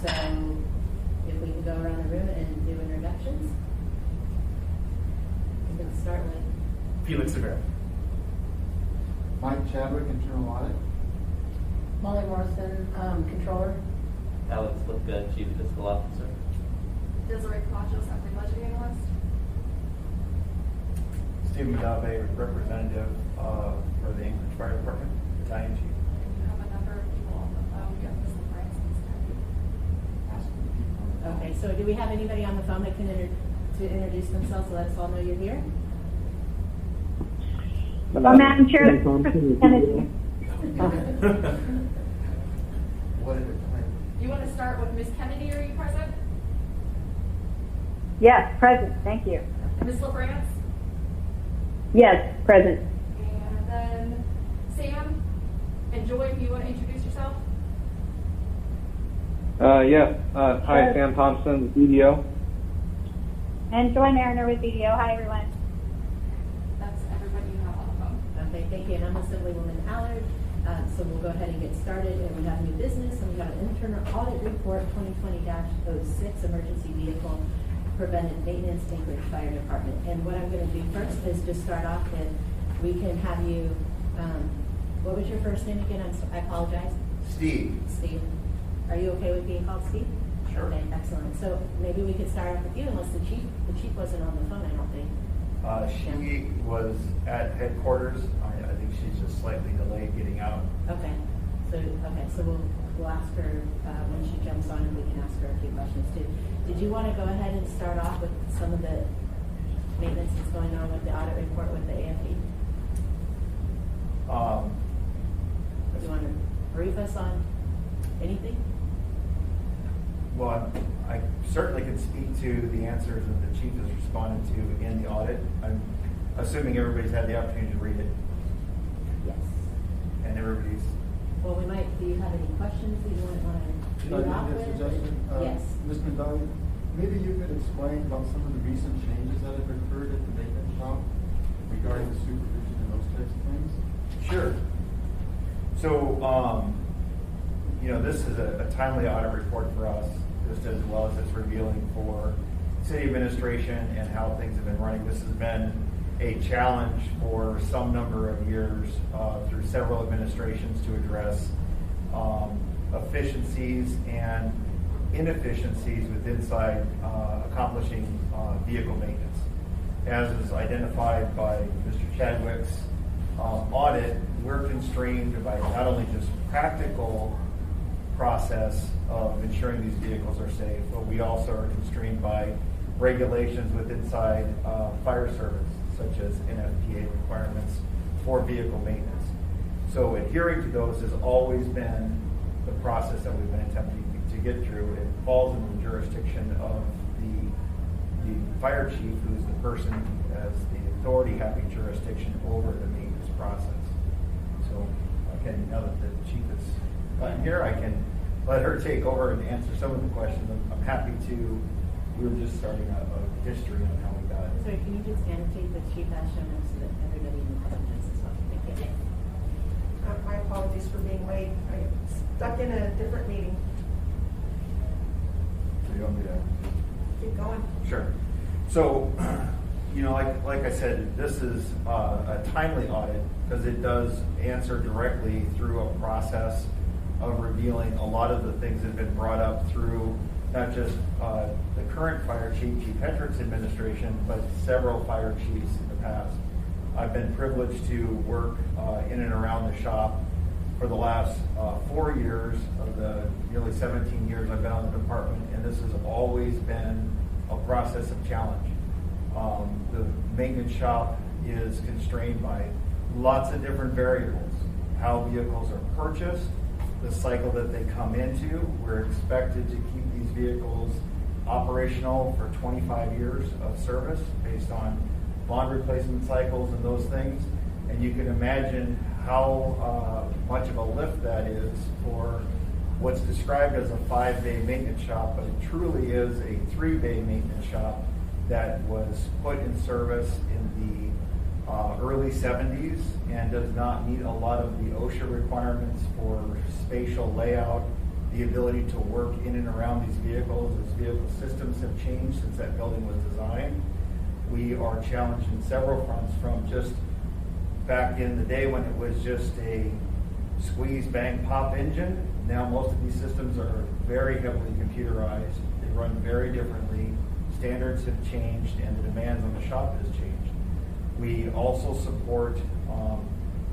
So if we can go around the room and do introductions. We can start with Felix Severa. Mike Chadwick, Internal Audit. Molly Morrison, Controller. Alex Lipka, Chief Fiscal Officer. Desiree Camacho, Assembly Budget Analyst. Stephen Medave, Representative for the Anchorage Fire Department, Battalion Chief. We have a number of people on the phone. We have Ms. LaFrance and Okay, so do we have anybody on the phone that can introduce themselves so let us all know you're here? Well, Madam Chair, What is it? you want to start with Ms. Kennedy? Are you present? yes, present. Thank you. Ms. LaFrance? Yes, present. And then Sam and Joy, if you want to introduce yourself. Hi, Sam Thompson, BDO. And Joy Mariner with BDO. Hi, everyone. That's everybody you have on the phone. Okay, thank you. And I'm Assemblywoman Allard. So we'll go ahead and get started. And we have new business, and we have an internal audit report 2020-06 emergency vehicle preventive maintenance, Anchorage Fire Department. And what I'm going to do first is just start off with, we can have you, what was your first name again? I apologize. Steve. Steve. Are you okay with being called Steve? Sure. Okay, excellent. So maybe we could start off with you, unless the chief wasn't on the phone, I don't think. She was at headquarters. I think she's just slightly delayed getting out. Okay. So we'll ask her when she jumps on, and we can ask her a few questions too. Did you want to go ahead and start off with some of the maintenance that's going on with the audit report with the AFE? Do you want to brief us on anything? Well, I certainly can speak to the answers that the chief has responded to in the audit. I'm assuming everybody's had the opportunity to read it. Yes. And everybody's. Well, we might. Do you have any questions that you want to lead off with? Suggestion? Yes. Ms. Medave, maybe you could explain about some of the recent changes that have occurred at the maintenance shop regarding the supervision and those types of things. Sure. So, this is a timely audit report for us, just as well as it's revealing for city administration and how things have been running. This has been a challenge for some number of years through several administrations to address efficiencies and inefficiencies with inside accomplishing vehicle maintenance. As is identified by Mr. Chadwick's audit, we're constrained by not only just practical process of ensuring these vehicles are safe, but we also are constrained by regulations with inside fire service, such as NFPA requirements for vehicle maintenance. So adhering to those has always been the process that we've been attempting to get through. It falls in the jurisdiction of the fire chief, who's the person who has the authority having jurisdiction over the maintenance process. So again, now that the chief is here, I can let her take over and answer some of the questions. I'm happy to. We were just starting a history on how we got it. Sorry, can you just annotate the chief has shown us so that everybody in the public knows as well? Thank you. My apologies for being late. I stuck in a different meeting. So you want me to Keep going. Sure. So, like I said, this is a timely audit because it does answer directly through a process of revealing a lot of the things that have been brought up through not just the current fire chief, Chief Hendrick's administration, but several fire chiefs in the past. I've been privileged to work in and around the shop for the last 4 years of the nearly 17 years I've been on the department, and this has always been a process of challenge. The maintenance shop is constrained by lots of different variables. How vehicles are purchased, the cycle that they come into. We're expected to keep these vehicles operational for 25 years of service based on bond replacement cycles and those things. And you can imagine how much of a lift that is for what's described as a 5-bay maintenance shop, but it truly is a 3-bay maintenance shop that was put in service in the early 70s and does not meet a lot of the OSHA requirements for spatial layout the ability to work in and around these vehicles as vehicle systems have changed since that building was designed. We are challenged in several fronts, from just back in the day when it was just a squeeze, bang, pop engine. Now most of these systems are very heavily computerized. They run very differently. Standards have changed and the demands on the shop has changed. We also support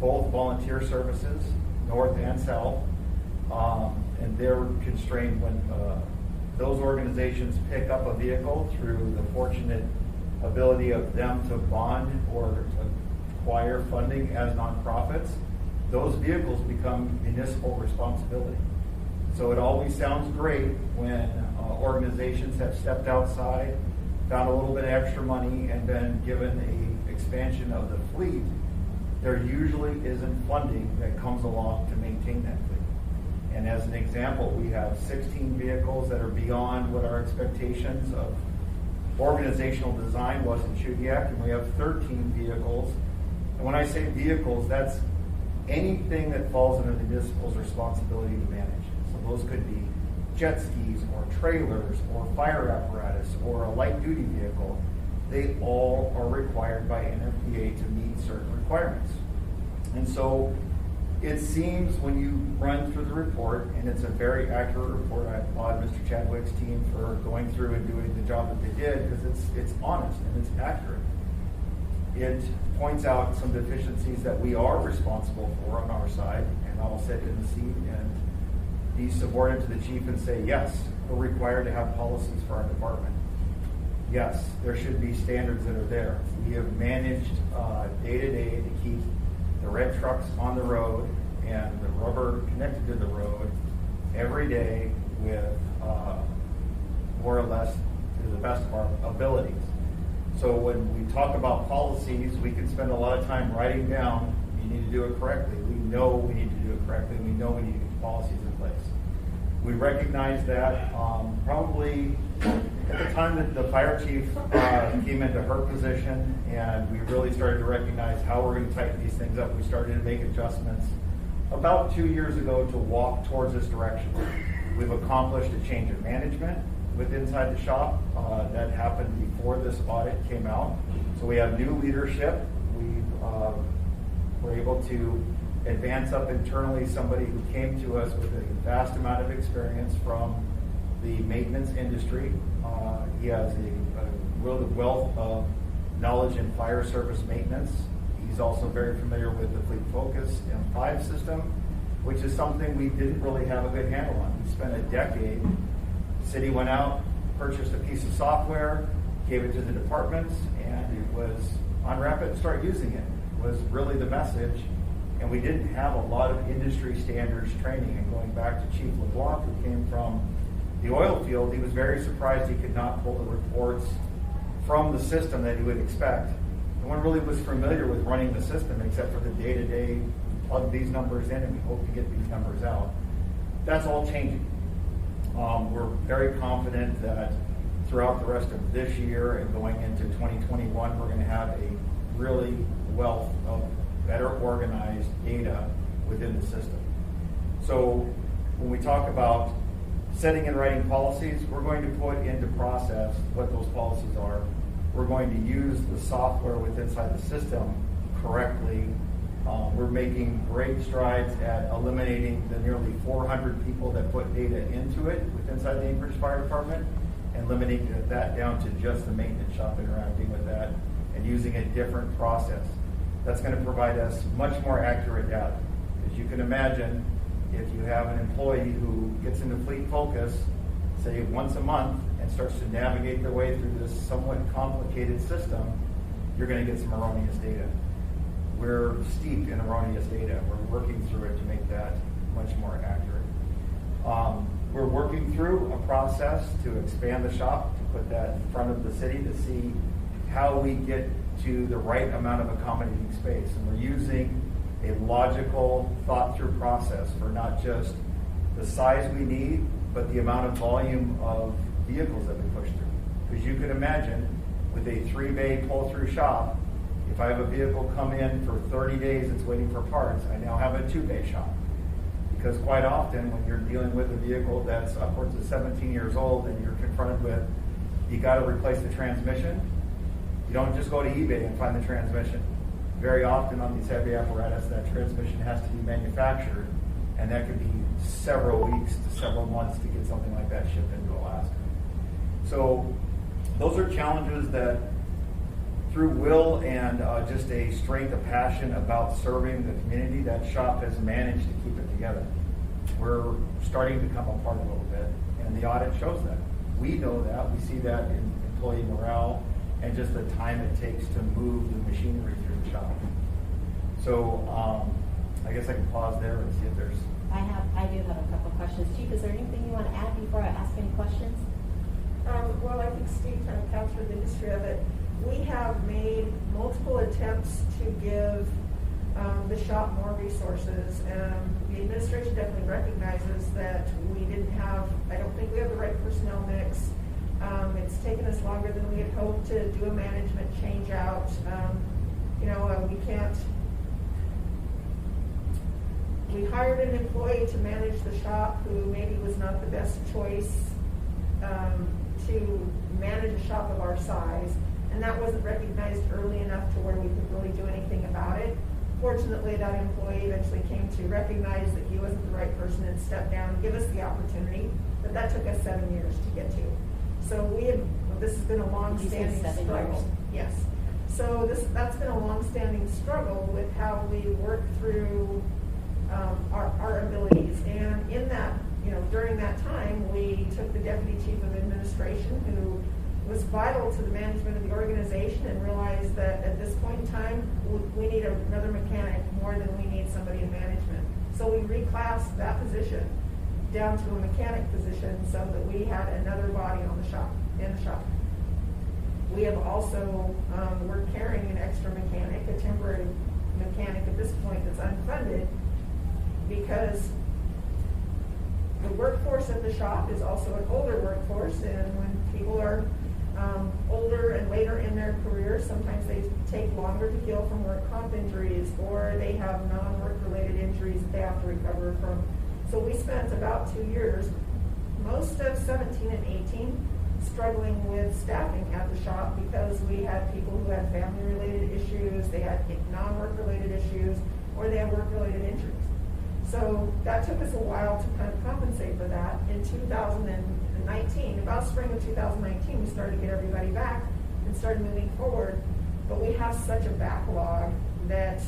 both volunteer services, north and south, and they're constrained when those organizations pick up a vehicle through the fortunate ability of them to bond or acquire funding as nonprofits. Those vehicles become municipal responsibility. So it always sounds great when organizations have stepped outside, found a little bit of extra money, and been given an expansion of the fleet. There usually isn't funding that comes along to maintain that fleet. And as an example, we have 16 vehicles that are beyond what our expectations of organizational design was in Chudiak, and we have 13 vehicles. And when I say vehicles, that's anything that falls under the municipal's responsibility to manage. So those could be jet skis or trailers or fire apparatus or a light duty vehicle. They all are required by NFPA to meet certain requirements. And so it seems when you run through the report, and it's a very accurate report, I applaud Mr. Chadwick's team for going through and doing the job that they did, because it's honest and it's accurate. It points out some deficiencies that we are responsible for on our side, and I'll sit in the seat and be subordinate to the chief and say, yes, we're required to have policies for our department. Yes, there should be standards that are there. We have managed day to day to keep the red trucks on the road and the rubber connected to the road every day with more or less to the best of our abilities. So when we talk about policies, we can spend a lot of time writing down, you need to do it correctly. We know we need to do it correctly. We know we need to get policies in place. We recognize that probably at the time that the fire chief came into her position, and we really started to recognize how we're going to tighten these things up, we started to make adjustments about 2 years ago to walk towards this direction. We've accomplished a change of management with inside the shop. That happened before this audit came out. So we have new leadership. We were able to advance up internally somebody who came to us with a vast amount of experience from the maintenance industry. He has a wealth of knowledge in fire service maintenance. He's also very familiar with the Fleet Focus M5 system, which is something we didn't really have a good handle on. We spent a decade. The city went out, purchased a piece of software, gave it to the departments, and it was unwrap it and start using it. Was really the message. And we didn't have a lot of industry standards training. And going back to Chief LeBlanc, who came from the oil field, he was very surprised he could not pull the reports from the system that he would expect. No one really was familiar with running the system except for the day-to-day, plug these numbers in and we hope to get these numbers out. That's all changing. We're very confident that throughout the rest of this year and going into 2021, we're going to have a really wealth of better organized data within the system. So when we talk about setting and writing policies, we're going to put into process what those policies are. We're going to use the software within inside the system correctly. We're making great strides at eliminating the nearly 400 people that put data into it within inside the Anchorage Fire Department, and limiting that down to just the maintenance shop interacting with that and using a different process. That's going to provide us much more accurate data. As you can imagine, if you have an employee who gets into Fleet Focus, say once a month, and starts to navigate their way through this somewhat complicated system, you're going to get some erroneous data. We're steeped in erroneous data. We're working through it to make that much more accurate. We're working through a process to expand the shop, to put that in front of the city to see how we get to the right amount of accommodating space. And we're using a logical, thought-through process for not just the size we need, but the amount of volume of vehicles that we push through. Because you can imagine, with a 3-bay pull-through shop, if I have a vehicle come in for 30 days it's waiting for parts, I now have a 2-bay shop. Because quite often, when you're dealing with a vehicle that's upwards of 17 years old and you're confronted with, you gotta replace the transmission, you don't just go to eBay and find the transmission. Very often on these heavy apparatus, that transmission has to be manufactured, and that could be several weeks to several months to get something like that shipped into Alaska. So those are challenges that through will and just a strength of passion about serving the community, that shop has managed to keep it together. We're starting to come apart a little bit, and the audit shows that. We know that. We see that in employee morale and just the time it takes to move the machinery through the shop. So I guess I can pause there and see if there's... I do have a couple questions. Chief, is there anything you want to add before I ask any questions? Well, I think Steve kind of captured the history of it. We have made multiple attempts to give the shop more resources. The administration definitely recognizes that we didn't have, I don't think we have the right personnel mix. It's taken us longer than we had hoped to do a management change out. We hired an employee to manage the shop who maybe was not the best choice to manage a shop of our size, and that wasn't recognized early enough to where we could really do anything about it. Fortunately, that employee eventually came to recognize that he wasn't the right person and stepped down and give us the opportunity, but that took us 7 years to get to. So this has been a long-standing struggle. Yes. So that's been a long-standing struggle with how we work through our abilities. And in that, during that time, we took the Deputy Chief of Administration, who was vital to the management of the organization, and realized that at this point in time, we need another mechanic more than we need somebody in management. So we reclassed that position down to a mechanic position so that we had another body in the shop. We have also, we're carrying an extra mechanic, a temporary mechanic at this point that's unfunded, because the workforce at the shop is also an older workforce, and when people are older and later in their career, sometimes they take longer to heal from work comp injuries, or they have non-work related injuries that they have to recover from. So we spent about 2 years, most of 17 and 18, struggling with staffing at the shop because we had people who had family related issues, they had non-work related issues, or they had work related injuries. So that took us a while to kind of compensate for that. In 2019, about spring of 2019, we started to get everybody back and started moving forward. But we have such a backlog that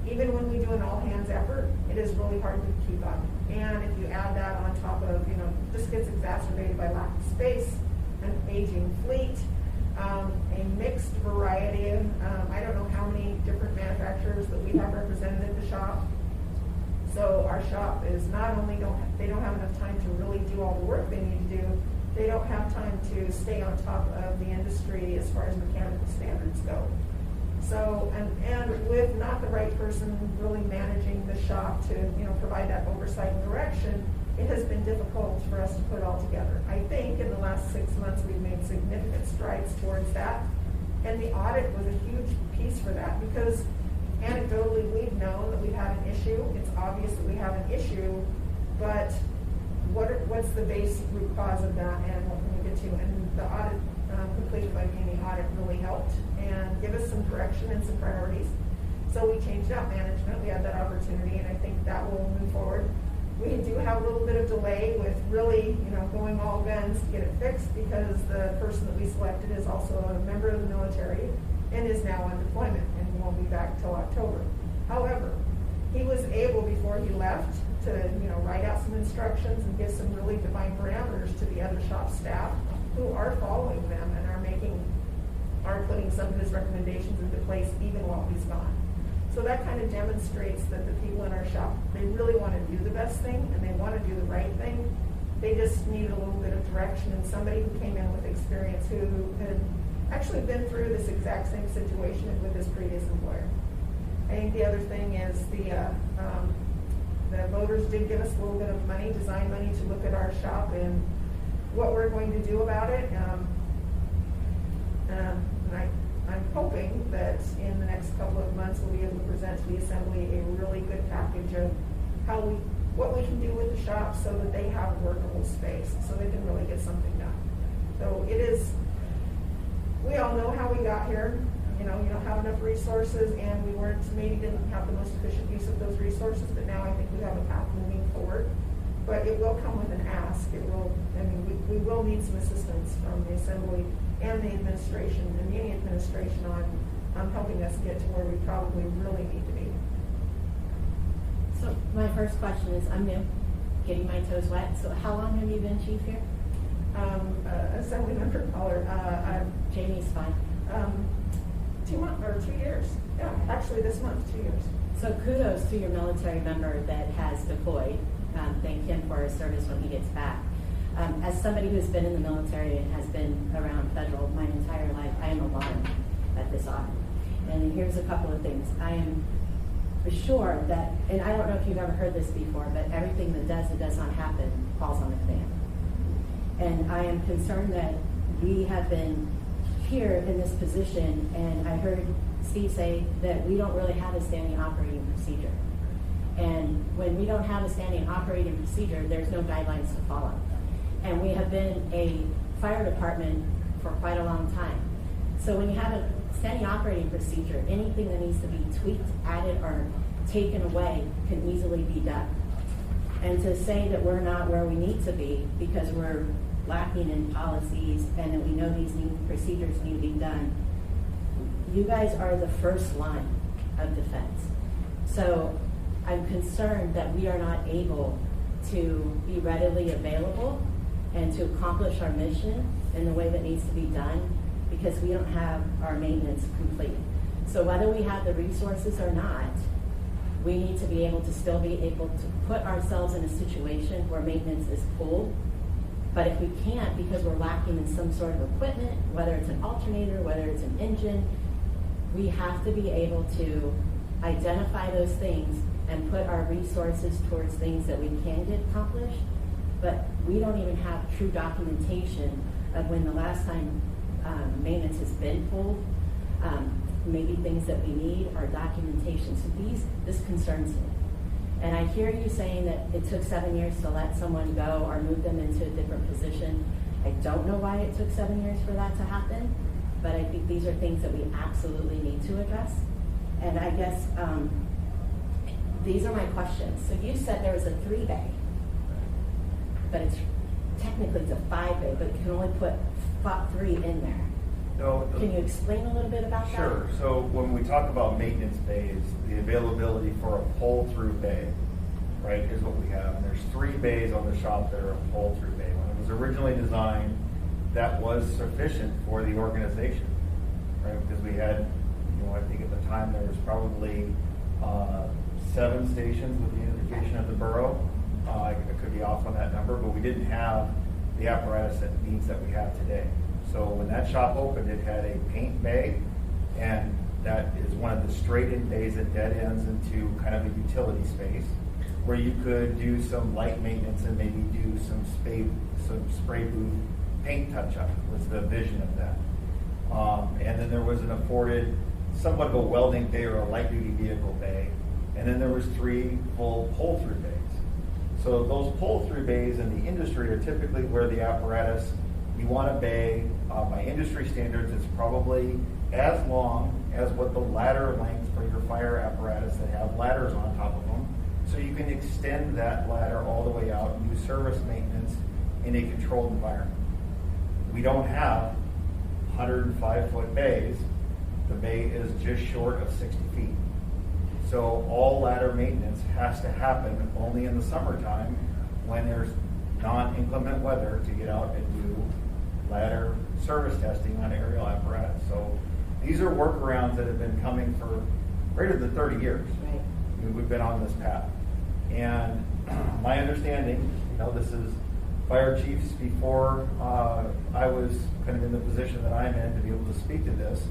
even when we do an all-hands effort, it is really hard to keep up. And if you add that on top of, this gets exacerbated by lack of space, an aging fleet, a mixed variety of, I don't know how many different manufacturers that we have represented at the shop. So our shop is not only they don't have enough time to really do all the work they need to do, they don't have time to stay on top of the industry as far as mechanical standards go. So, and with not the right person really managing the shop to, provide that oversight and direction, it has been difficult for us to put it all together. I think in the last 6 months we've made significant strides towards that, and the audit was a huge piece for that, because anecdotally we've known that we have an issue. It's obvious that we have an issue, but what's the basic root cause of that, and what can we get to? And the audit completed by Muni Audit really helped and give us some direction and some priorities. So we changed out management. We had that opportunity, and I think that will move forward. We do have a little bit of delay with really, going all guns to get it fixed, because the person that we selected is also a member of the military and is now on deployment and won't be back till October. However, he was able, before he left, to write out some instructions and give some really defined parameters to the other shop staff who are following them and are putting some of his recommendations into place even while he's gone. So that kind of demonstrates that the people in our shop, they really want to do the best thing and they want to do the right thing. They just needed a little bit of direction, and somebody who came in with experience who had actually been through this exact same situation with his previous employer. I think the other thing is the voters did give us a little bit of money, design money, to look at our shop and what we're going to do about it. And I'm hoping that in the next couple of months we'll be able to present to the Assembly a really good package of what we can do with the shop so that they have a workable space, so they can really get something done. So it is, we all know how we got here. You don't have enough resources, and we maybe didn't have the most efficient use of those resources, but now I think we have a path moving forward. But it will come with an ask. We will need some assistance from the assembly and the administration, the muni administration on helping us get to where we probably really need to be. So my first question is, I'm new, getting my toes wet. So how long have you been chief here? Assembly member caller, Jamie's fine. 2 months or 2 years. Yeah, actually this month, 2 years. So kudos to your military member that has deployed. Thank him for his service when he gets back. As somebody who's been in the military and has been around federal my entire life, I am alarmed at this audit. And here's a couple of things. I am sure that, and I don't know if you've ever heard this before, but everything that does not happen falls on the command. And I am concerned that we have been here in this position, and I heard Steve say that we don't really have a standing operating procedure. And when we don't have a standing operating procedure, there's no guidelines to follow. And we have been a fire department for quite a long time. So when you have a standing operating procedure, anything that needs to be tweaked, added, or taken away can easily be done. And to say that we're not where we need to be because we're lacking in policies and that we know these new procedures need to be done, you guys are the first line of defense. So I'm concerned that we are not able to be readily available and to accomplish our mission in the way that needs to be done because we don't have our maintenance complete. So whether we have the resources or not, we need to be able to still be able to put ourselves in a situation where maintenance is pulled. But if we can't because we're lacking in some sort of equipment, whether it's an alternator, whether it's an engine, we have to be able to identify those things and put our resources towards things that we can get accomplished. But we don't even have true documentation of when the last time maintenance has been pulled. Maybe things that we need are documentation. So this concerns me. And I hear you saying that it took 7 years to let someone go or move them into a different position. I don't know why it took 7 years for that to happen, but I think these are things that we absolutely need to address. And I guess these are my questions. So you said there was a 3-bay, but technically it's a 5-bay, but you can only put 3 in there. No. Can you explain a little bit about that? Sure. So when we talk about maintenance bays, the availability for a pull-through bay, right, is what we have. And there's 3 bays on the shop that are a pull-through bay. When it was originally designed, that was sufficient for the organization, right? Because we had, I think at the time there was probably 7 stations with the unification of the borough. I could be off on that number, but we didn't have the apparatus and needs that we have today. So when that shop opened, it had a paint bay, and that is one of the straight-in bays that dead ends into kind of a utility space where you could do some light maintenance and maybe do some spray booth paint touch-up was the vision of that. And then there was an afforded somewhat of a welding bay or a light-duty vehicle bay, and then there was 3 full pull-through bays. So those pull-through bays in the industry are typically where the apparatus, you want a bay, by industry standards, it's probably as long as what the ladder length for your fire apparatus that have ladders on top of them. So you can extend that ladder all the way out and do service maintenance in a controlled environment. We don't have 105-foot bays. The bay is just short of 60 feet. So all ladder maintenance has to happen only in the summertime when there's non-inclement weather to get out and do ladder service testing on aerial apparatus. So these are workarounds that have been coming for greater than 30 years. Right. We've been on this path. And my understanding, this is fire chiefs before I was kind of in the position that I'm in to be able to speak to this.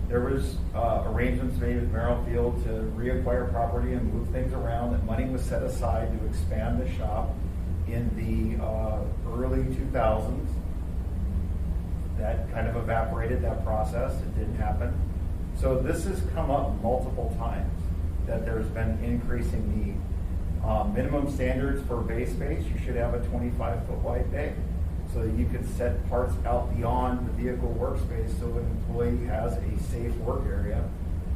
There was arrangements made with Merrill to reacquire property and move things around, that money was set aside to expand the shop in the early 2000s. That kind of evaporated that process. It didn't happen. So this has come up multiple times, that there's been increasing need. Minimum standards for bay space, you should have a 25-foot wide bay so that you can set parts out beyond the vehicle workspace so an employee has a safe work area.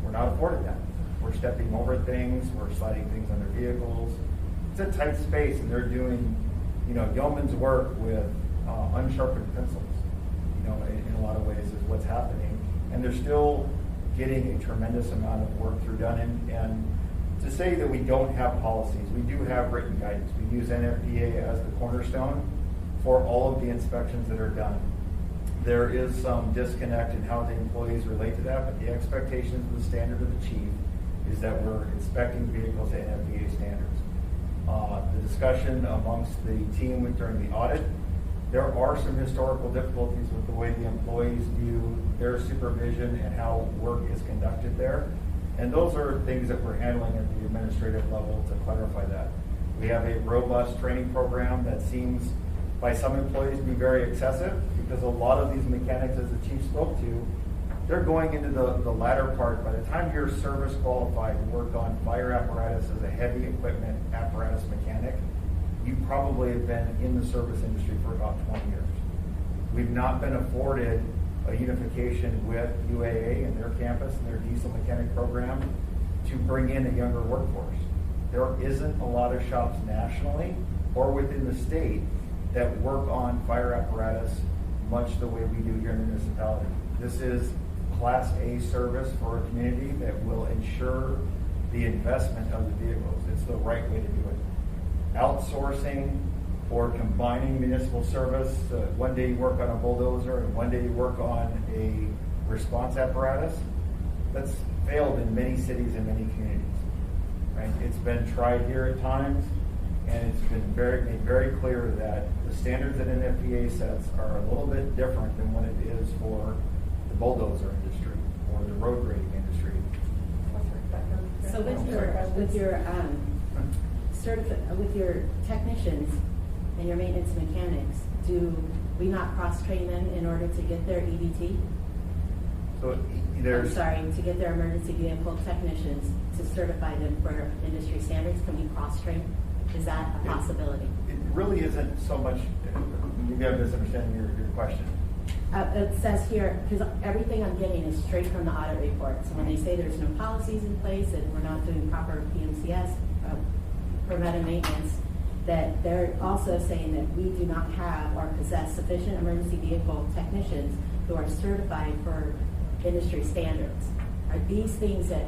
We're not afforded that. We're stepping over things, we're sliding things on their vehicles. It's a tight space and they're doing, yeoman's work with unsharpened pencils, in a lot of ways is what's happening. And they're still getting a tremendous amount of work through done. And to say that we don't have policies, we do have written guidance. We use NFPA as the cornerstone for all of the inspections that are done. There is some disconnect in how the employees relate to that, but the expectations of the standard of the chief is that we're inspecting vehicles to NFPA standards. The discussion amongst the team during the audit, there are some historical difficulties with the way the employees view their supervision and how work is conducted there. And those are things that we're handling at the administrative level to clarify that. We have a robust training program that seems by some employees to be very excessive because a lot of these mechanics, as the chief spoke to, they're going into the latter part. By the time you're service qualified and work on fire apparatus as a heavy equipment apparatus mechanic, you probably have been in the service industry for about 20 years. We've not been afforded a unification with UAA and their campus and their diesel mechanic program to bring in a younger workforce. There isn't a lot of shops nationally or within the state that work on fire apparatus much the way we do here in the municipality. This is Class A service for a community that will ensure the investment of the vehicles. It's the right way to do it. Outsourcing or combining municipal service, one day you work on a bulldozer and one day you work on a response apparatus, that's failed in many cities and many communities. Right? It's been tried here at times, and it's been made very clear that the standards that NFPA sets are a little bit different than what it is for the bulldozer industry or the road grading industry. So with your technicians and your maintenance mechanics, do we not cross-train them in order to get their EDT? So to get their emergency vehicle technicians to certify them for industry standards, can we cross-train? Is that a possibility? It really isn't so much, maybe I'm misunderstanding your question. It says here, because everything I'm getting is straight from the audit report. So when they say there's no policies in place and we're not doing proper PMCS, preventive maintenance, that they're also saying that we do not have or possess sufficient emergency vehicle technicians who are certified for industry standards. Are these things that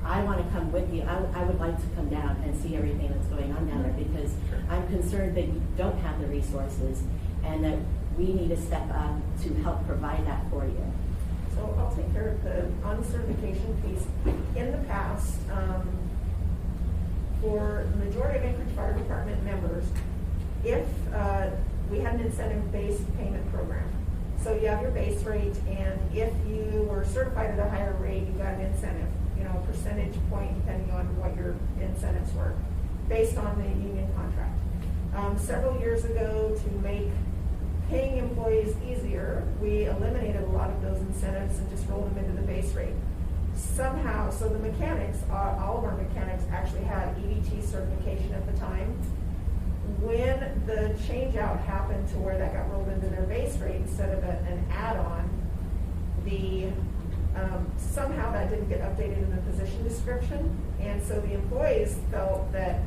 I want to come with you? I would like to come down and see everything that's going on down there because I'm concerned that you don't have the resources and that we need to step up to help provide that for you. So I'll take care of the uncertification piece. In the past, for the majority of Anchorage Fire Department members, if we had an incentive-based payment program. So you have your base rate, and if you were certified at a higher rate, you got an incentive, a percentage point depending on what your incentives were, based on the union contract. Several years ago, to make paying employees easier, we eliminated a lot of those incentives and just rolled them into the base rate. Somehow, so the mechanics, all of our mechanics actually had EDT certification at the time. When the change out happened to where that got rolled into their base rate instead of an add-on, somehow that didn't get updated in the position description, and so the employees felt that,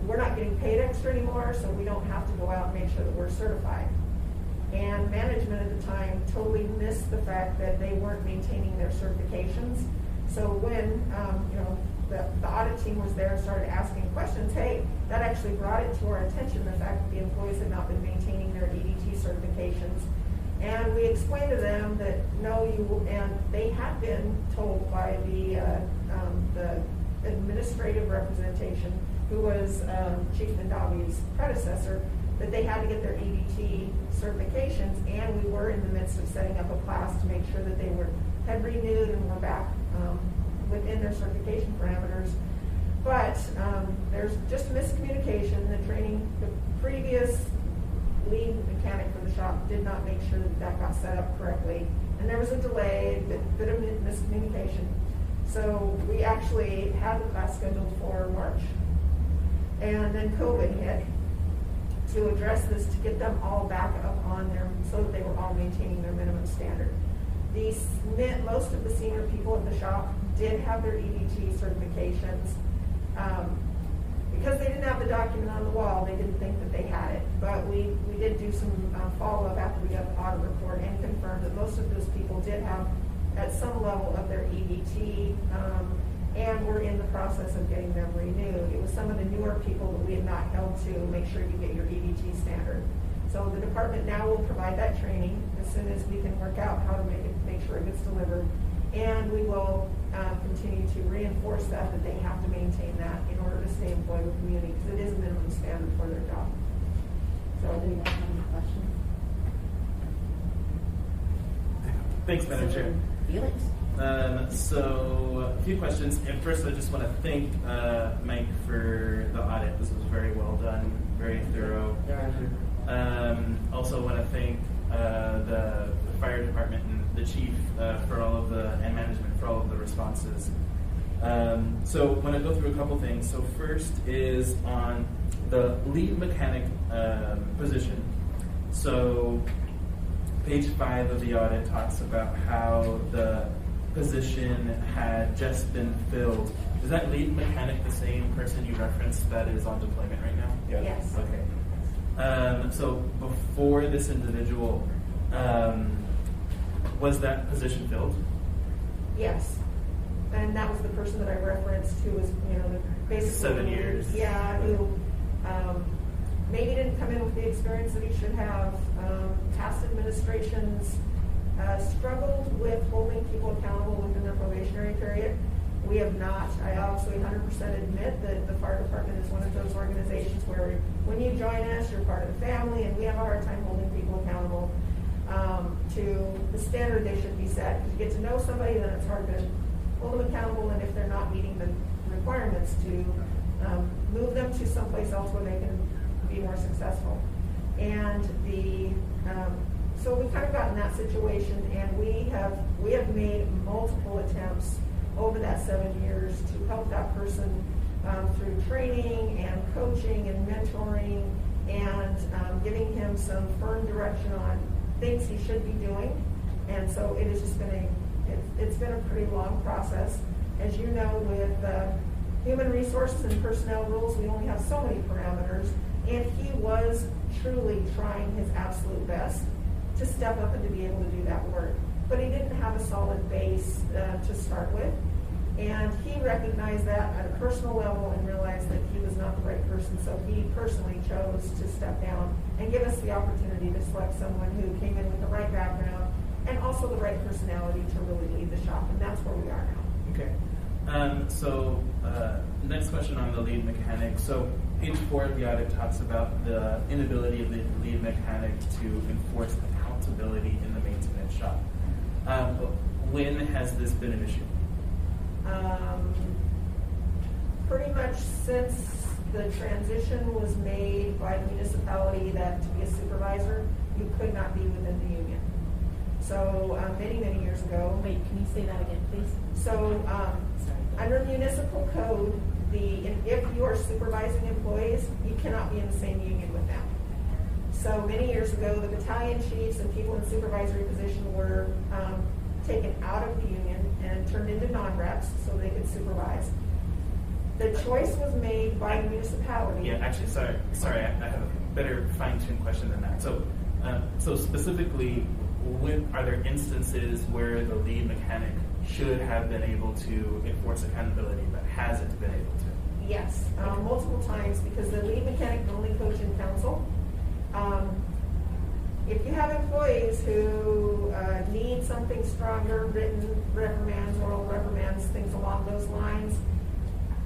we're not getting paid extra anymore, so we don't have to go out and make sure that we're certified. And management at the time totally missed the fact that they weren't maintaining their certifications. So when the audit team was there and started asking questions, hey, that actually brought it to our attention, the fact that the employees had not been maintaining their EDT certifications. And we explained to them that no, and they had been told by the administrative representation, who was Chief Nandavi's predecessor, that they had to get their EDT certifications, and we were in the midst of setting up a class to make sure that they had renewed and were back within their certification parameters. But there's just miscommunication. The previous lead mechanic for the shop did not make sure that got set up correctly, and there was a delay, a bit of miscommunication. So we actually had the class scheduled for March. And then COVID hit to address this, to get them all back up on their, so that they were all maintaining their minimum standard. Most of the senior people at the shop did have their EDT certifications. Because they didn't have the document on the wall, they didn't think that they had it. But we did do some follow-up after we got the audit report and confirmed that most of those people did have at some level of their EDT, and we're in the process of getting them renewed. It was some of the newer people that we had not held to make sure you get your EDT standard. So the department now will provide that training as soon as we can work out how to make sure it gets delivered. And we will continue to reinforce that they have to maintain that in order to stay employed with community, because it is a minimum standard for their job. So do you guys have any questions? Thanks, Madam Chair. Felix? So a few questions. And first, I just want to thank Mike for the audit. This was very well done, very thorough. Also want to thank the fire department and the chief for all of and management for all of the responses. So want to go through a couple things. So first is on the lead mechanic position. So page 5 of the audit talks about how the position had just been filled. Is that lead mechanic the same person you referenced that is on deployment right now? Yeah. Yes. Okay. So before this individual, was that position filled? Yes. And that was the person that I referenced who was, basically 7 years. Yeah, who maybe didn't come in with the experience that he should have. Past administrations struggled with holding people accountable within their probationary period. We have not. I absolutely 100% admit that the fire department is one of those organizations where when you join us, you're part of the family, and we have a hard time holding people accountable to the standard they should be set. If you get to know somebody, then it's hard to hold them accountable, and if they're not meeting the requirements, to move them to someplace else where they can be more successful. And so we've kind of gotten that situation, and we have made multiple attempts over that 7 years to help that person through training and coaching and mentoring and giving him some firm direction on things he should be doing. And so it has just been it's been a pretty long process. As you know, with human resources and personnel rules, we only have so many parameters, and he was truly trying his absolute best to step up and to be able to do that work. But he didn't have a solid base to start with. And he recognized that at a personal level and realized that he was not the right person. So he personally chose to step down and give us the opportunity to select someone who came in with the right background and also the right personality to really lead the shop. And that's where we are now. Okay. Next question on the lead mechanic. So page 4 of the audit talks about the inability of the lead mechanic to enforce accountability in the maintenance shop. When has this been an issue? Pretty much since the transition was made by the municipality that to be a supervisor, you could not be within the union. So many, many years ago. Wait, can you say that again, please? So under municipal code, if you are supervising employees, you cannot be in the same union with them. So many years ago, the battalion chiefs and people in supervisory position were taken out of the union and turned into non-reps so they could supervise. The choice was made by the municipality. Yeah, actually, sorry, I have a better fine-tuned question than that. So specifically, are there instances where the lead mechanic should have been able to enforce accountability but hasn't been able to? Yes, multiple times, because the lead mechanic can only coach in council. If you have employees who need something stronger, written reprimands, oral reprimands, things along those lines,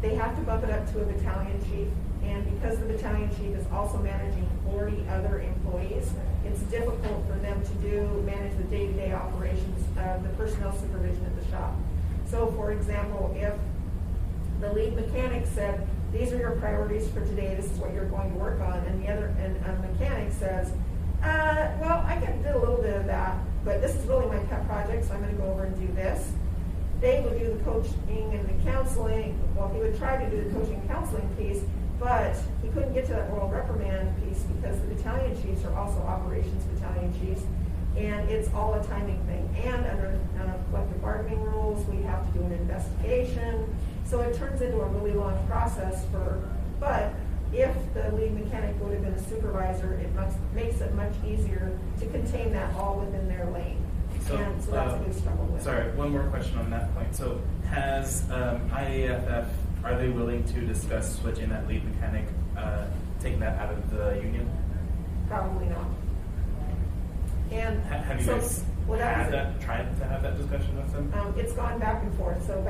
they have to bump it up to a battalion chief. And because the battalion chief is also managing 40 other employees, it's difficult for them to manage the day-to-day operations of the personnel supervision at the shop. So, for example, if the lead mechanic said, "These are your priorities for today. This is what you're going to work on," and a mechanic says, "Well, I can do a little bit of that, but this is really my pet project, so I'm going to go over and do this." Dave would do the coaching and the counseling. Well, he would try to do the coaching and counseling piece, but he couldn't get to that moral reprimand piece because the battalion chiefs are also operations battalion chiefs, and it's all a timing thing. And under collective bargaining rules, we have to do an investigation. So it turns into a really long process but if the lead mechanic would have been a supervisor, it makes it much easier to contain that all within their lane. So that's a big struggle with. Sorry, one more question on that point. So has IAFF, are they willing to discuss switching that lead mechanic, taking that out of the union? Probably not. And have you guys tried to have that discussion with them? It's gone back and forth. So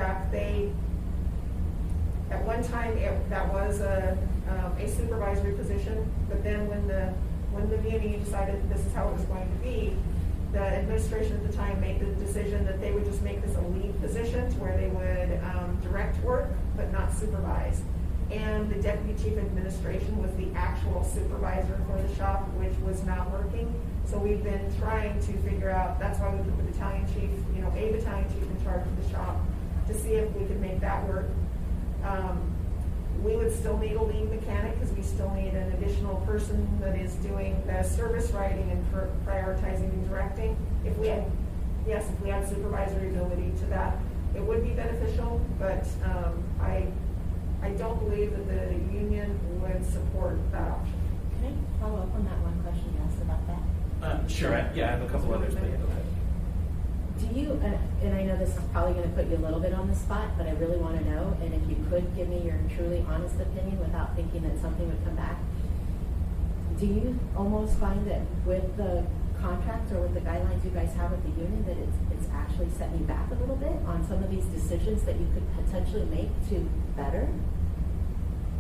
at one time that was a supervisory position, but then when the VNE decided this is how it was going to be, the administration at the time made the decision that they would just make this a lead position to where they would direct work but not supervise. And the deputy chief administration was the actual supervisor for the shop, which was not working. So we've been trying to figure out, that's why we put the battalion chief, a battalion chief in charge of the shop, to see if we could make that work. We would still need a lead mechanic because we still need an additional person that is doing the service writing and prioritizing and directing. If we had supervisory ability to that, it would be beneficial, but I don't believe that the union would support that option. Can I follow up on that one question you asked about that? Sure. Yeah, I have a couple others, but go ahead. Do you, and I know this is probably going to put you a little bit on the spot, but I really want to know, and if you could give me your truly honest opinion without thinking that something would come back, do you almost find that with the contracts or with the guidelines you guys have with the union that it's actually setting you back a little bit on some of these decisions that you could potentially make to better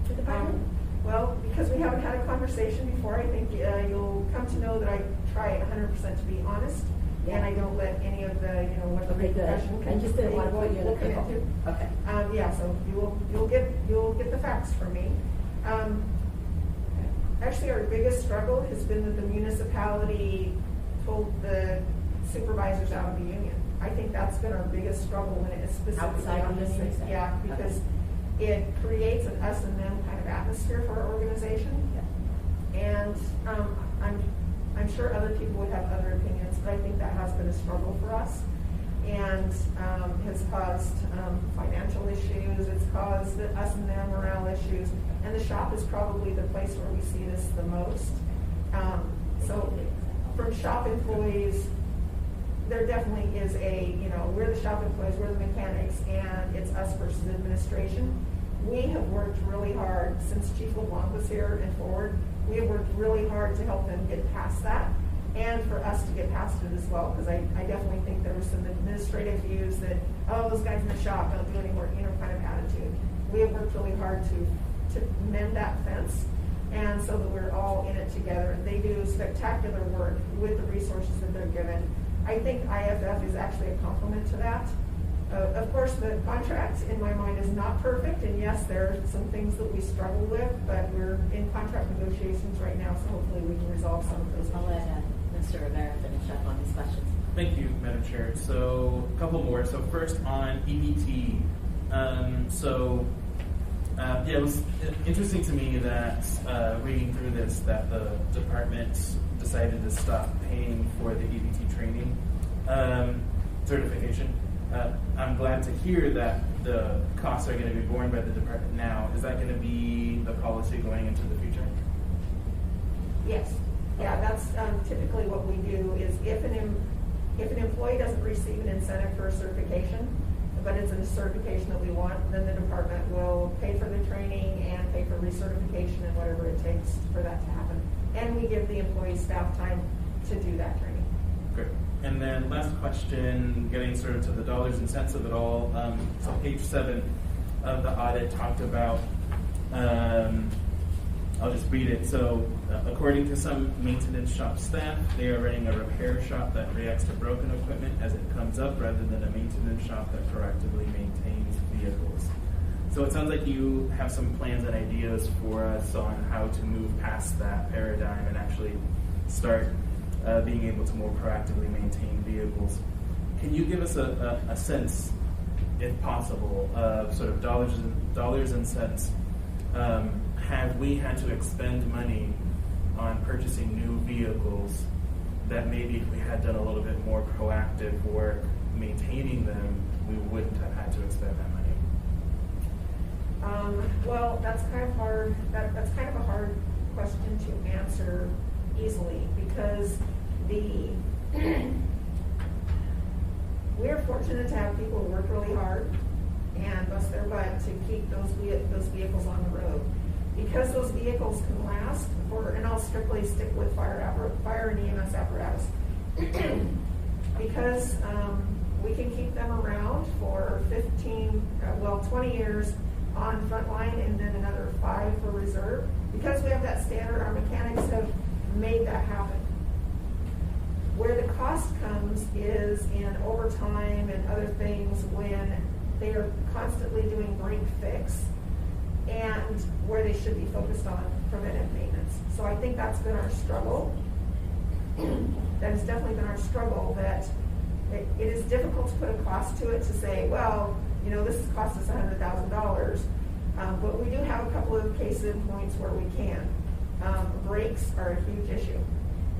the department? Well, because we haven't had a conversation before, I think you'll come to know that I try 100% to be honest. Yeah. And I don't let any of the, what the profession can. I just didn't want to put you in a pickle. Okay. So you'll get the facts from me. Actually, our biggest struggle has been that the municipality pulled the supervisors out of the union. I think that's been our biggest struggle when it is specifically outside on this thing. Yeah, because it creates an us and them kind of atmosphere for our organization. Yeah. And I'm sure other people would have other opinions, but I think that has been a struggle for us and has caused financial issues. It's caused the us and them morale issues. And the shop is probably the place where we see this the most. So from shop employees, there definitely is we're the shop employees, we're the mechanics, and it's us versus administration. We have worked really hard since Chief LeBlanc was here and forward. We have worked really hard to help them get past that and for us to get past it as well, because I definitely think there were some administrative views that, those guys in the shop don't do any work, kind of attitude. We have worked really hard to mend that fence, and so that we're all in it together. They do spectacular work with the resources that they're given. I think IFF is actually a complement to that. Of course, the contract, in my mind, is not perfect, and yes, there are some things that we struggle with, but we're in contract negotiations right now, so hopefully we can resolve some of those. I'll let Mr. Rivera finish up on these questions. Thank you, Madam Chair. So a couple more. So first on EBT. It was interesting to me that reading through this, that the department decided to stop paying for the EBT training certification. I'm glad to hear that the costs are going to be borne by the department now. Is that going to be the policy going into the future? Yes. Yeah, that's typically what we do is if an employee doesn't receive an incentive for a certification, but it's a certification that we want, then the department will pay for the training and pay for recertification and whatever it takes for that to happen. And we give the employee staff time to do that training. Great. And then last question, getting sort of to the dollars and cents of it all. So page 7 of the audit talked about, I'll just read it. So according to some maintenance shop staff, they are running a repair shop that reacts to broken equipment as it comes up rather than a maintenance shop that proactively maintains vehicles. So it sounds like you have some plans and ideas for us on how to move past that paradigm and actually start being able to more proactively maintain vehicles. Can you give us a sense if possible, sort of dollars and cents. Have we had to expend money on purchasing new vehicles that maybe if we had done a little bit more proactive work maintaining them, we wouldn't have had to expend that money? Well, that's kind of hard. That's kind of a hard question to answer easily because we're fortunate to have people who work really hard and bust their butt to keep those vehicles on the road. Because those vehicles can last for, and I'll strictly stick with fire and EMS apparatus, because we can keep them around for 20 years on frontline and then another 5 for reserve. Because we have that standard, our mechanics have made that happen. Where the cost comes is in overtime and other things when they are constantly doing break fix and where they should be focused on preventive maintenance. So I think that's been our struggle. That has definitely been our struggle, that it is difficult to put a cost to it to say, well, you know, this has cost us $100,000, but we do have a couple of case in points where we can. Brakes are a huge issue.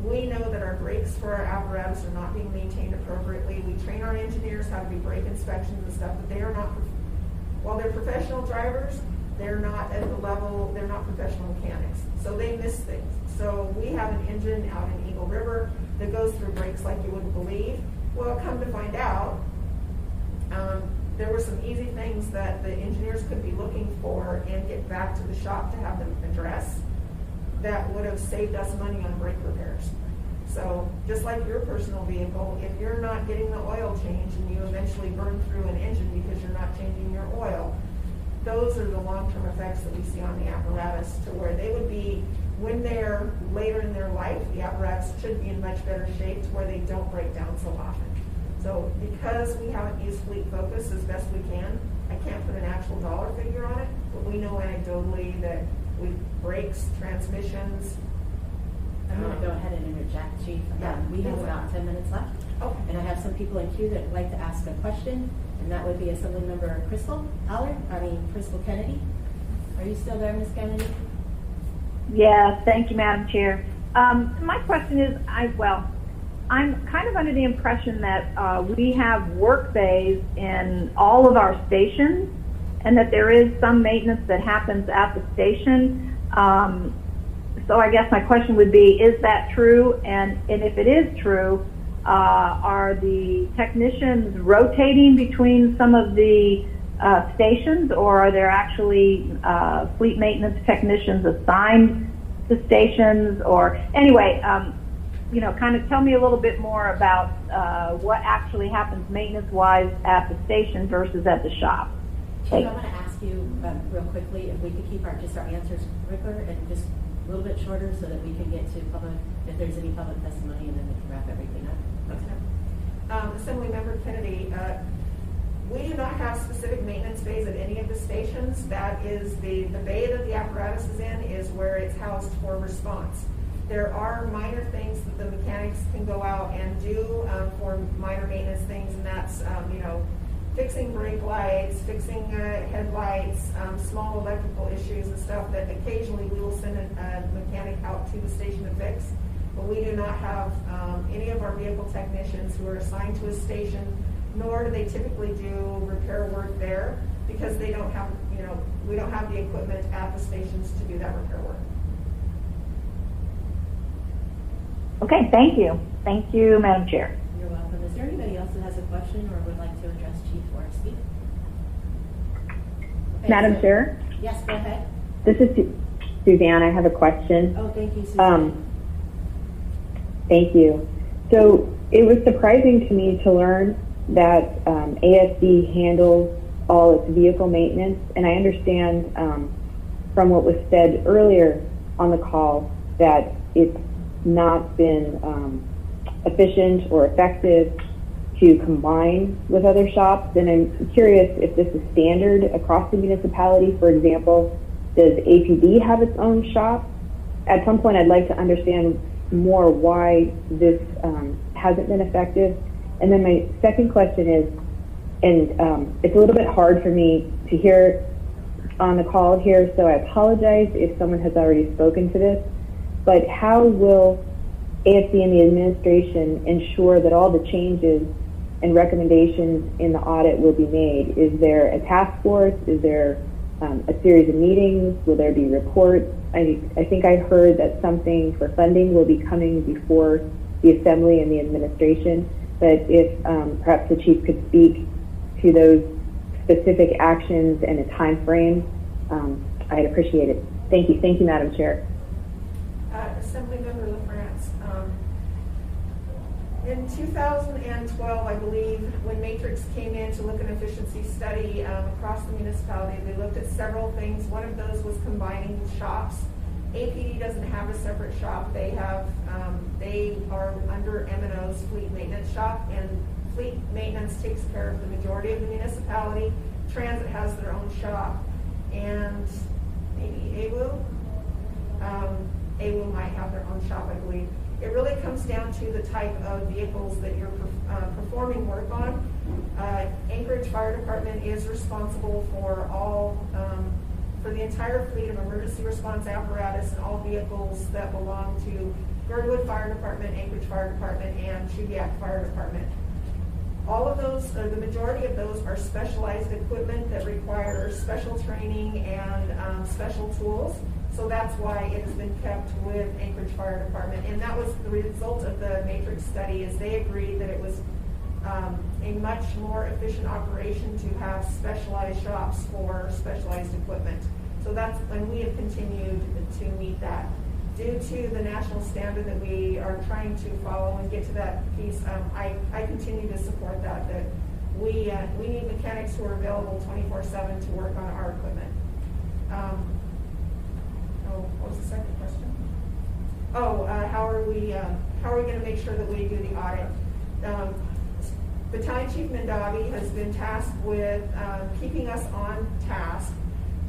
We know that our brakes for our apparatus are not being maintained appropriately. We train our engineers how to do brake inspections and stuff, but they are not, while they're professional drivers, they're not at the level, they're not professional mechanics. So they miss things. So we have an engine out in Eagle River that goes through brakes like you wouldn't believe. Well, come to find out, there were some easy things that the engineers could be looking for and get back to the shop to have them address that would have saved us money on brake repairs. So just like your personal vehicle, if you're not getting the oil change and you eventually burn through an engine because you're not changing your oil, those are the long-term effects that we see on the apparatus, to where they would be, when they're later in their life, the apparatus should be in much better shape to where they don't break down so often. So because we haven't used Fleet Focus as best we can, I can't put an actual dollar figure on it, but we know anecdotally that brakes, transmissions. I'm going to go ahead and interject, Chief. Yeah. We have about 10 minutes left. Okay. And I have some people in queue that would like to ask a question, and that would be Assemblymember Crystal Kennedy. Are you still there, Ms. Kennedy? Yes, thank you, Madam Chair. My question is, I'm kind of under the impression that we have work bays in all of our stations, and that there is some maintenance that happens at the station. So I guess my question would be, is that true? And if it is true, are the technicians rotating between some of the stations, or are there actually fleet maintenance technicians assigned to stations? Or anyway, kind of tell me a little bit more about what actually happens maintenance-wise at the station versus at the shop. Chief, I want to ask you real quickly if we could keep our answers quicker and just a little bit shorter so that we can get to public, if there's any public testimony, and then we can wrap everything up. Okay. Assemblymember Kennedy, we do not have specific maintenance bays at any of the stations. That is the bay that the apparatus is in is where it's housed for response. There are minor things that the mechanics can go out and do for minor maintenance things, and that's fixing brake lights, fixing headlights, small electrical issues and stuff that occasionally we will send a mechanic out to the station to fix. But we do not have any of our vehicle technicians who are assigned to a station, nor do they typically do repair work there, because they don't have, we don't have the equipment at the stations to do that repair work. Okay, thank you. Thank you, Madam Chair. You're welcome. Is there anybody else that has a question or would like to address Chief Forsby? Okay, Madam Chair? Yes, go ahead. This is Suzanne. I have a question. Oh, thank you, Suzanne. Thank you. So it was surprising to me to learn that ASD handles all its vehicle maintenance, and I understand from what was said earlier on the call that it's not been efficient or effective to combine with other shops, and I'm curious if this is standard across the municipality. For example, does APD have its own shop? At some point, I'd like to understand more why this hasn't been effective. And then my second question is, and it's a little bit hard for me to hear on the call here, so I apologize if someone has already spoken to this, but how will ASD and the administration ensure that all the changes and recommendations in the audit will be made? Is there a task force? Is there a series of meetings? Will there be reports? I think I heard that something for funding will be coming before the Assembly and the administration, but if perhaps the Chief could speak to those specific actions and a time frame, I'd appreciate it. Thank you. Thank you, Madam Chair. Assemblymember LaFrance. In 2012, I believe, when Matrix came in to look at an efficiency study across the municipality, they looked at several things. One of those was combining shops. APD doesn't have a separate shop. They have, they are under M&O's fleet maintenance shop, and fleet maintenance takes care of the majority of the municipality. Transit has their own shop, and maybe AWU. AWU might have their own shop, I believe. It really comes down to the type of vehicles that you're performing work on. Anchorage Fire Department is responsible for all, for the entire fleet of emergency response apparatus and all vehicles that belong to Girdwood Fire Department, Anchorage Fire Department, and Chudiak Fire Department. All of those, or the majority of those, are specialized equipment that require special training and special tools. So that's why it has been kept with Anchorage Fire Department. And that was the result of the Matrix study, is they agreed that it was a much more efficient operation to have specialized shops for specialized equipment. So that's when we have continued to meet that. Due to the national standard that we are trying to follow and get to that piece, I continue to support that, that we need mechanics who are available 24/7 to work on our equipment. What was the second question? How are we going to make sure that we do the audit? Battalion Chief Mendavi has been tasked with keeping us on task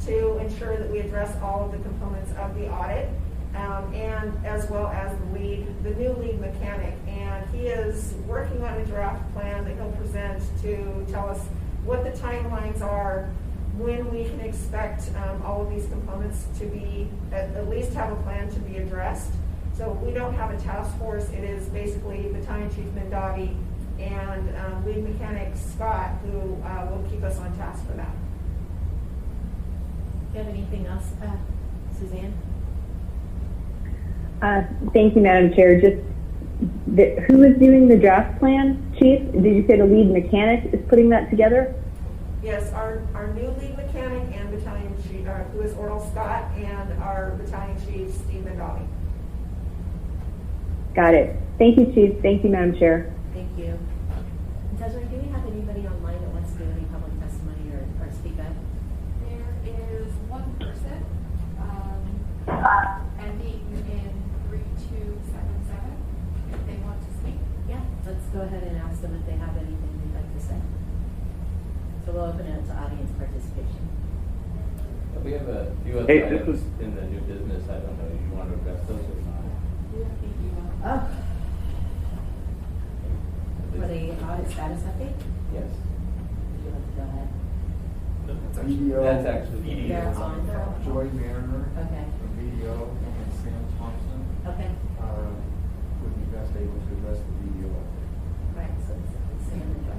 to ensure that we address all of the components of the audit, and as well as the new lead mechanic. And he is working on a draft plan that he'll present to tell us what the timelines are, when we can expect all of these components to be, at least have a plan to be addressed. So we don't have a task force. It is basically Battalion Chief Mendavi and lead mechanic Scott who will keep us on task for that. Do you have anything else, Suzanne? Thank you, Madam Chair. Just who is doing the draft plan, Chief? Did you say the lead mechanic is putting that together? Yes, our new lead mechanic and battalion chief, who is Oral Scott, and our battalion chief, Steve Mendavi. Got it. Thank you, Chief. Thank you, Madam Chair. Thank you. Desiree, do we have anybody online that wants to give any public testimony or speak up? There is one person ending in 3277. If they want to speak. Yeah, let's go ahead and ask them if they have anything they'd like to say. So we'll open it up to audience participation. We have a few other Hey, items in the new business. I don't know if you want to address those or not. Oh. For the audit status update? Yes. Would you like to go ahead? BDO. That's actually They're on. Joy Mariner. Okay. From BDO, and Sam Thompson Okay. would be best able to address the BDO. Right, so it's Sam and Joy.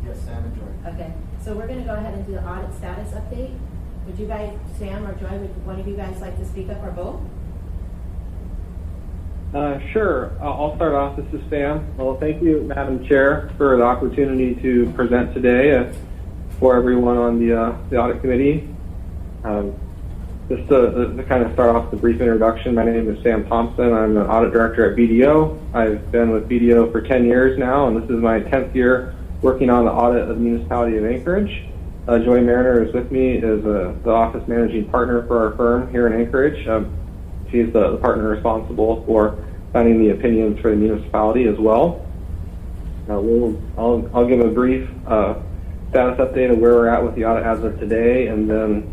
Yes, Sam and Joy. Okay, so we're gonna go ahead and do the audit status update. Would you guys, Sam or Joy, would one of you guys like to speak up, or both? Sure. I'll start off. This is Sam. Well, thank you, Madam Chair, for the opportunity to present today for everyone on the audit committee. Just to kind of start off the brief introduction, my name is Sam Thompson. I'm an audit director at BDO. I've been with BDO for 10 years now, and this is my 10th year working on the audit of the Municipality of Anchorage. Joy Mariner is with me as the office managing partner for our firm here in Anchorage. She's the partner responsible for finding the opinions for the municipality as well. I'll give a brief status update of where we're at with the audit as of today, and then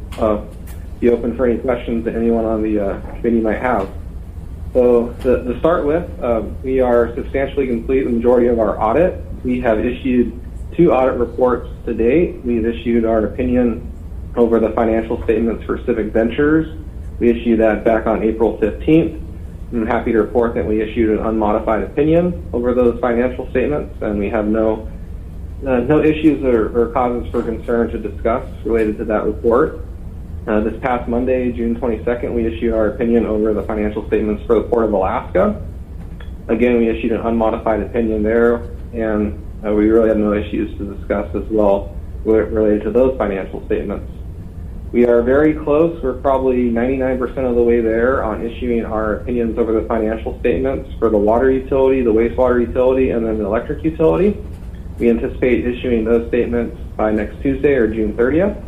be open for any questions that anyone on the committee might have. So to start with, we are substantially complete the majority of our audit. We have issued 2 audit reports to date. We've issued our opinion over the financial statements for Civic Ventures. We issued that back on April 15th. I'm happy to report that we issued an unmodified opinion over those financial statements, and we have no issues or causes for concern to discuss related to that report. This past Monday, June 22nd, we issued our opinion over the financial statements for the Port of Alaska. Again, we issued an unmodified opinion there, and we really have no issues to discuss as well related to those financial statements. We are very close. We're probably 99% of the way there on issuing our opinions over the financial statements for the water utility, the wastewater utility, and then the electric utility. We anticipate issuing those statements by next Tuesday or June 30th.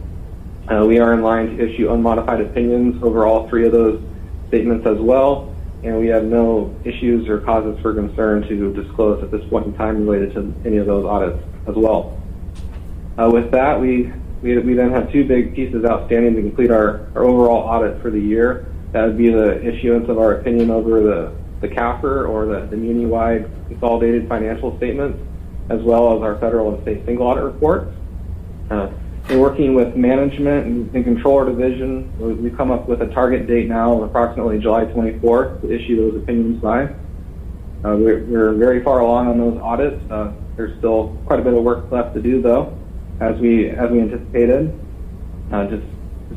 We are in line to issue unmodified opinions over all 3 of those statements as well, and we have no issues or causes for concern to disclose at this point in time related to any of those audits as well. With that, we then have 2 big pieces outstanding to complete our overall audit for the year. That would be the issuance of our opinion over the CAFR, or the Muni-wide consolidated financial statements, as well as our federal and state single audit reports. We're working with management and controller division. We've come up with a target date now of approximately July 24th to issue those opinions by. We're very far along on those audits. There's still quite a bit of work left to do, though, as we anticipated, just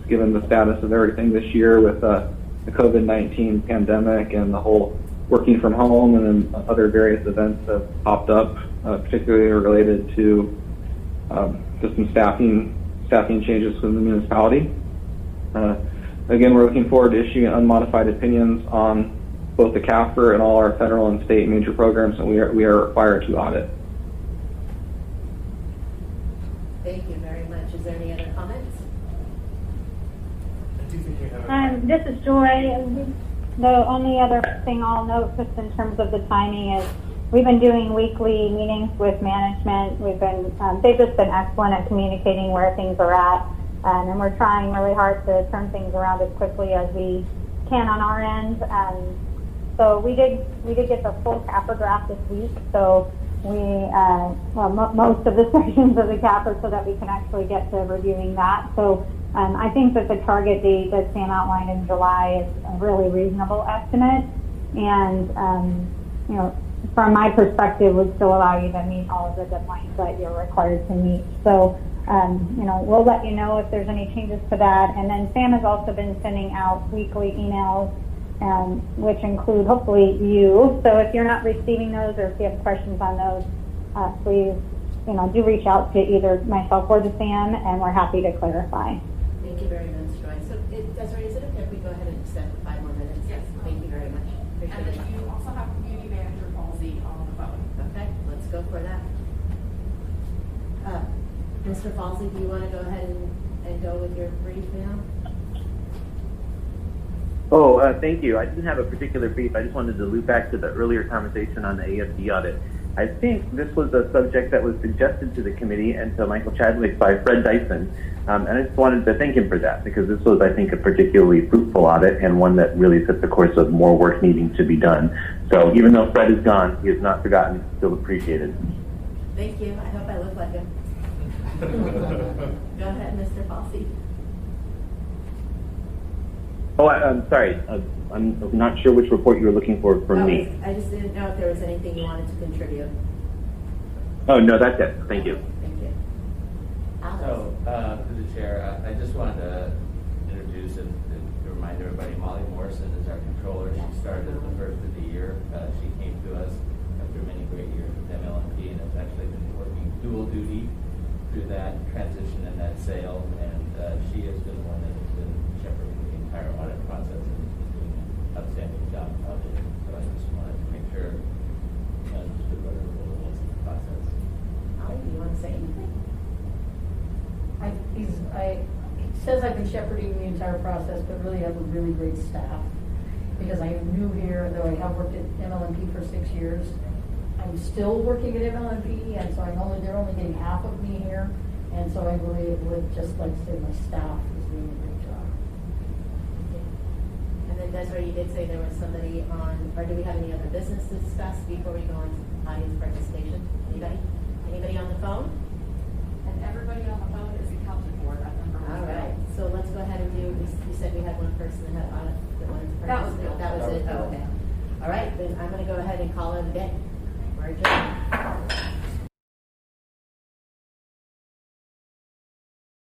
given the status of everything this year with the COVID-19 pandemic and the whole working from home, and then other various events that have popped up, particularly related to just some staffing changes within the municipality. Again, we're looking forward to issuing unmodified opinions on both the CAFR and all our federal and state major programs that we are required to audit. Thank you very much. Is there any other comments? I do think we have This is Joy. The only other thing I'll note, just in terms of the timing, is we've been doing weekly meetings with management. They've just been excellent at communicating where things are at, and we're trying really hard to turn things around as quickly as we can on our end. So we did get the full CAFR draft this week. So most of the sections of the CAFR, so that we can actually get to reviewing that. So I think that the target date that Sam outlined in July is a really reasonable estimate, and from my perspective, would still allow you to meet all of the deadlines that you're required to meet. So we'll let you know if there's any changes to that. And then Sam has also been sending out weekly emails, which include hopefully you. So if you're not receiving those, or if you have questions on those, please do reach out to either myself or to Sam, and we're happy to clarify. Thank you very much, Joy. So, Desiree, is it okay if we go ahead and extend for 5 more minutes? Yes. Thank you very much. And Appreciate then it. you also have community manager Halsey on the phone. Okay, let's go for that. Mr. Falsey, do you want to go ahead and go with your brief now? Thank you. I didn't have a particular brief. I just wanted to loop back to the earlier conversation on the ASD audit. I think this was a subject that was suggested to the committee and to Michael Chadwick by Fred Dyson. And I just wanted to thank him for that, because this was, I think, a particularly fruitful audit, and one that really set the course of more work needing to be done. So even though Fred is gone, he has not forgotten, still appreciated. Thank you. I hope I look like him. Go ahead, Mr. Falsey. I'm sorry. I'm not sure which report you were looking for from me. I just didn't know if there was anything you wanted to contribute. Oh, no, that's it. Thank you. Thank you. Alex. So, to the chair, I just wanted to introduce and remind everybody, Molly Morrison is our controller. She started at the first of the year. She came to us after many great years with MLMP, and has actually been working dual duty through that transition and that sale. And she has been the one that has been shepherding the entire audit process and doing an outstanding job of it. So I just wanted to make sure you understood what her role was in the process. Molly, do you want to say anything? It says I've been shepherding the entire process, but really I have a really great staff, because I am new here, though I have worked at MLMP for 6 years. I'm still working at MLMP, and so they're only getting half of me here, and so I really would just like to say my staff is doing a great job. And then Desiree, you did say there was somebody on, or do we have any other business to discuss before we go on to audience participation? Anybody? Anybody on the phone? everybody on the phone is accounted for, that number was All right, good. so let's go ahead and do, you said we had one person that had audit, that wanted to That was participate. Bill. That was it, oh, okay. All right, then I'm gonna go ahead and call it a day. We're adjourned.